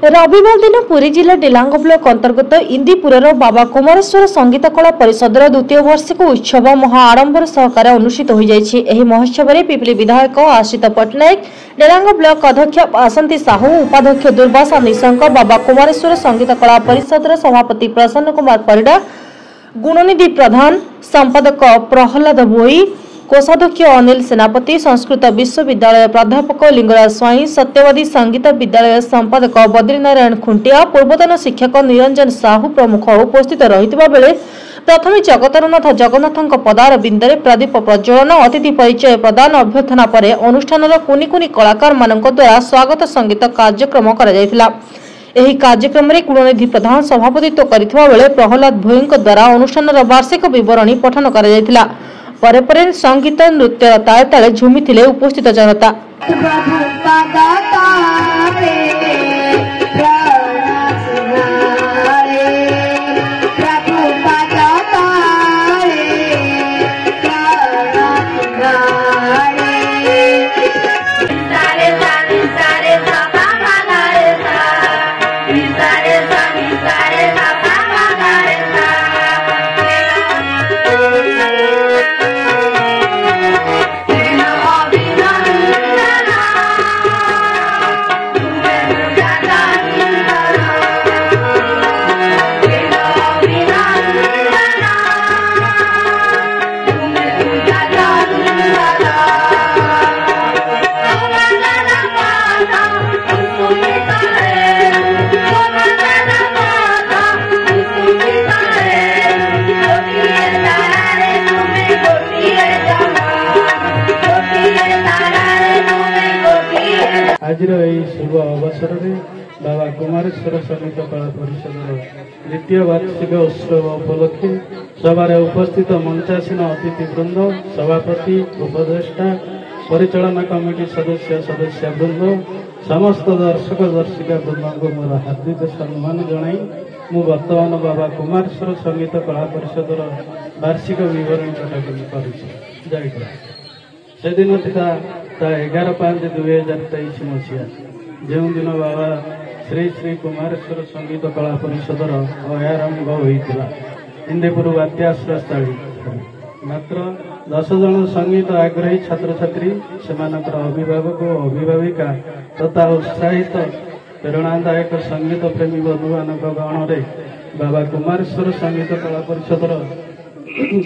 रविवार दिन पुरी जिला डेलांग ब्लॉक अंतर्गत इंदीपुर बाबा कुमारेश्वर संगीत कला परिषद द्वितीय वार्षिक उत्सव महा आडंबर सहकार अनुष्ठित हो जाएगी। महोत्सव में पिपली विधायक आशित पट्टनायक, डेलांग ब्लॉक अध्यक्ष बासंती साहू, उपाध्यक्ष दुर्वासा निशंक, बाबा कुमारेश्वर संगीत कला परिषद सभापति प्रसन्न कुमार परिडा, गुणनिधि प्रधान, संपादक प्रहलाद भोई, कोषाध्यक्ष अनिल सेनापति, संस्कृत विश्वविद्यालय प्राध्यापक लिंगराज स्वाई, सत्यवादी संगीत विद्यालय संपादक बद्रीनारायण खुंटिया, पूर्वतन शिक्षक निरंजन साहू प्रमुख उपस्थित रहितबा बेले प्रथम जगतरनाथ जगन्नाथ पदार बिंदरे प्रदीप प्रज्वलन, अतिथि परिचय प्रदान अभ्यर्थना पर अनुष्ठान कुनि कुनि कलाकार मानक द्वारा स्वागत संगीत कार्यक्रम करा जायतिला। एही कार्यक्रम में गुणनिधि प्रधान सभापतित्व करिथिबा बेले प्रहलाद भोई द्वारा अनुष्ठान वार्षिक विवरणी पठन करा जायतिला। परे परे संगीत नृत्य ताले ताले झुमिथिले उपस्थित जनता। आज शुभ अवसर में बाबा कुमारेश्वर संगीत कला परिषद द्वितीय वार्षिक उत्सव उपलक्षे सभा उपस्थित मंचासीन अतिथि वृंद, सभापति, उपदेष्टा, परिचालना कमिटी सदस्य सदस्य वृंद, समस्त दर्शक दर्शिका वृंद को मोर हार्दिक सम्मान जनाई मु वर्तमान बाबा कुमारेश्वर संगीत कला परिषद वार्षिक विवरण कर से दिन था 11/5/2023 मसीहा जो दिन बाबा श्री श्री कुमारेश्वर संगीत कला परिषद आरंभ होता इंदीपुर बात्याश्रय स्थली। मात्र 10 जन संगीत आग्रही छात्र छात्री से अभिभावक और अभिभाविका तथा उत्साहित प्रेरणादायक संगीत प्रेमी बंधु मान गहण में बाबा कुमारेश्वर संगीत कला परिषद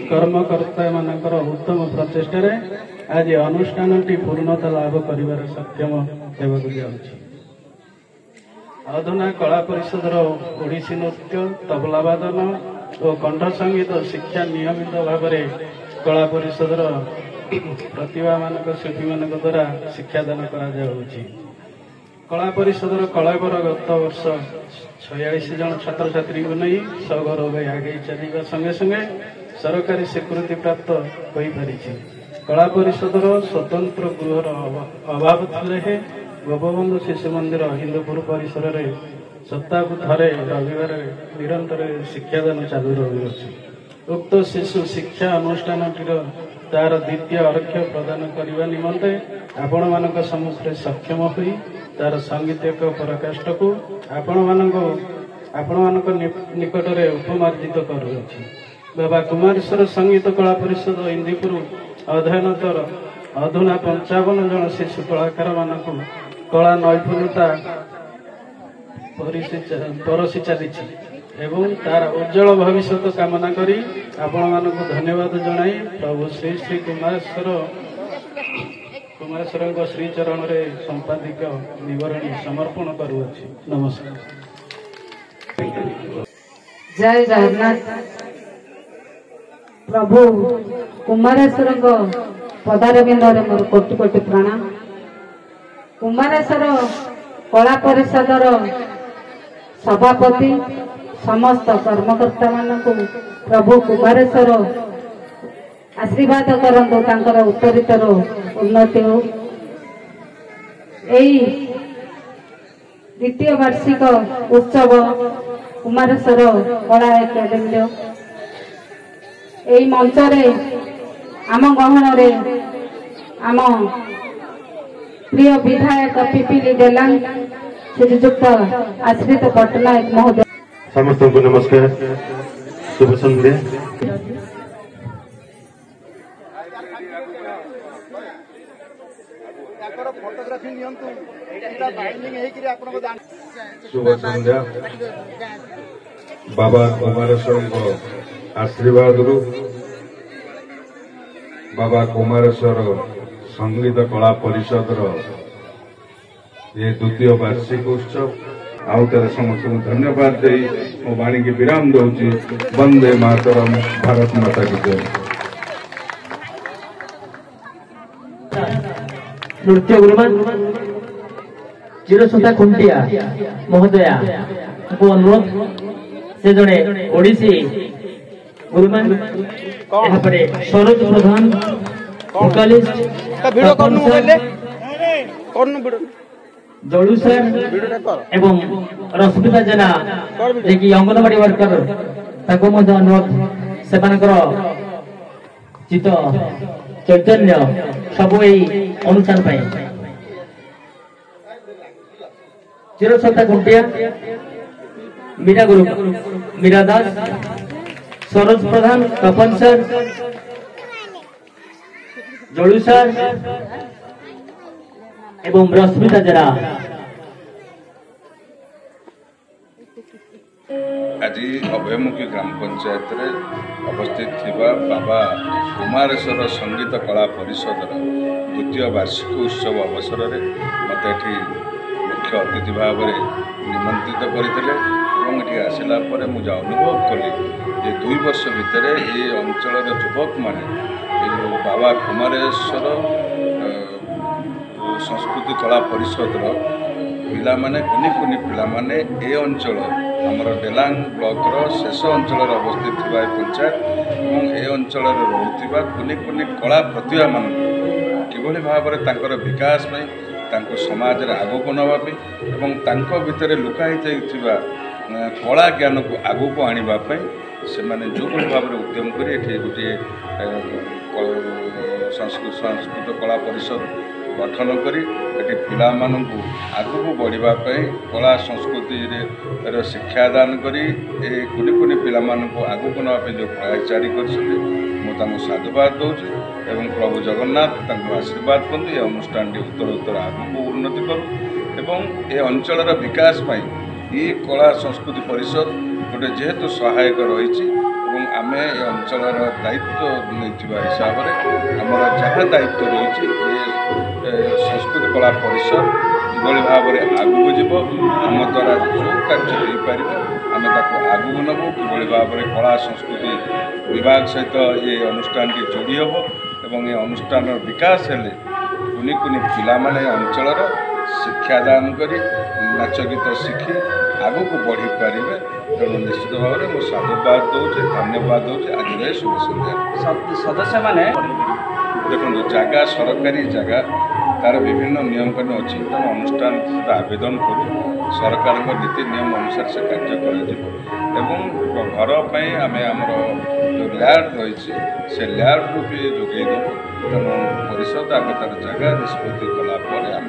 कर्मकर्ता मानकर उत्तम प्रचेष्टा आज अनुष्ठान पूर्णता लाभ कर सक्षम होगा। अधुना कला परिषद ओडिसी नृत्य, तबलावादन और कंठ संगीत शिक्षा नियमित भाव में कला परिषद प्रतिभा मानक शिल्पी मान द्वारा शिक्षादान कला परिषद कलावर गत वर्ष 46 जन छात्र छात्री को नहीं सगर आगे चलने संगे संगे सरकारी स्वीकृति प्राप्त हो पारी। कला परिषद स्वतंत्र गृहर अभाव थे गोपबंधु शिशु मंदिर हिंदूपुर परिसर में सप्ताह को थे रविवार निरंतर शिक्षादान चालू रही। उक्त शिशु शिक्षा अनुष्ठान तार द्वितीय अर्घ्य प्रदान करने निमंते आपण मान सम्मुखें सक्षम हो तार सांगीतिक पराकाष्ठ को आपण मान निकट में उपमार्जित करुछि। बाबा कुमारेश्वर संगीत कला परिषद इंदीपुर अध्ययनतर अधुना 55 जन शिशु कलाकार मानक कला नैपुण्यता परसी चली एवं तार उज्जवल भविष्य कामना करी आपण मानक धन्यवाद जनाई प्रभु श्री श्री कुमारेश्वर श्री चरण रे संपादिक विवरणी समर्पण करुछि। नमस्कार। जय जगन्नाथ। प्रभु कुमारेश्वर पदार बिंदर मोर कोटि कोटि प्रणाम। कुमारेश्वर कला परिषद सभापति समस्त कर्मकर्ता मानक प्रभु कुमारेश्वर आशीर्वाद करंतु तांकर उत्तरितर उन्नति हो। एई द्वितीय वार्षिक उत्सव कुमारेश्वर कला एकाडेमी एई मंच रे आम गहन रे आम प्रिय विधायक पिपिली डेलांग श्रीजुक्त आश्रित पट्टनायक महोदय समस्त को नमस्कार शुभ संध्या। शुभ संध्या। बाबा कुमारेश्वर आशीर्वाद बाबा कुमारेश्वर संगीत कला परिषद ये द्वितीय वार्षिक उत्सव आउ तेरे समस्त धन्यवाद दे मो वाणी की विराम दूची। वंदे मातरम, भारत माता की जय। नृत्य गुरुमान चिरसुता खुंटिया महोदया को अनुरोध से जड़े ओडिसी गुरुमान सरोज प्रधान जलू सर एवं रश्मिता जेना जे अंगनवाड़ी वर्कर अनुरोध से चित्त चैतन्य सब अनुष्ठान चिरसत्ता खुंटिया मीरा गुरु मीरा दास सरोज प्रधान तपन सर जलू सर एवं रश्मिता जेना आज अभयमुखी ग्राम पंचायत रे अवस्थित थिबा बाबा कुमारेश्वर संगीत कला परिषद द्वितीय वार्षिक उत्सव अवसर में मत मुख्य अतिथि भाव में निमंत्रित करते आसला मुझे अनुभव कली जे 2 वर्ष भितर ये अंचल युवक माने बाबा कुमारेश्वर संस्कृति कला परिषद पिला माने कुनि कुनि पिला माने ए अंचल हमर डेलांग ब्लॉक शेष अंचल अवस्थित पंचायत और ए अंचल रोथिबा कुनि कुनि कला प्रतिभा मान किभली भाव में तांकर विकास में तांको समाज रे आगो को नवापे एवं तांको भितर लुकाई जाइथिबा कला ज्ञान को आगो को आनिबा पई से माने जो भाव में उद्यम करी एठी गोटे संस्कृत कला परिषद गठन करी एटी पिला माननकु आगु बढ़ापी कला संस्कृति शिक्षादान करी ए कुनि कुनि पिला माननकु आगु को नवापे जो प्रयास जारी करछथि मु साधुवाद दूची एवं प्रभु जगन्नाथ तांको आशीर्वाद करते ये अनुष्ठान उत्तर आगु उन्नति करूँ एवं ए अंचल विकास ये कला संस्कृति परिषद गोटे जेहेतु सहायक रही आम ए अंचल दायित्व नहीं हिसाब से आमर जहाँ दायित्व रही संस्कृति कला परिषद किभली भाव में आगू जीव आम द्वारा जो कार्य हो पार आम आगू नबू किभली भाव में कला संस्कृति विभाग सहित ये अनुष्ठान जोड़ी हम एवं ये अनुष्ठान विकास हेले कुनि कुनि पिला माने अंचल शिक्षादान करी नाच गीत शिखी आगू को बढ़ी पारे तेणु निश्चित भाव में मुझे साधुवाद दूचे धन्यवाद दूचे आज शुभ संध्या सदस्य मैंने देखो जगह सरकारी जगह तार विभिन्न नियम कानून अच्छी तेणु अनुष्ठान आवेदन करूँ सरकार नीति नियम अनुसार से कार्य कर घर पर आम आमर जो लैंड रही से लैंड भी जोगे देव तेणु परिषद आगे तार जगह निष्पत्ति कलापर आम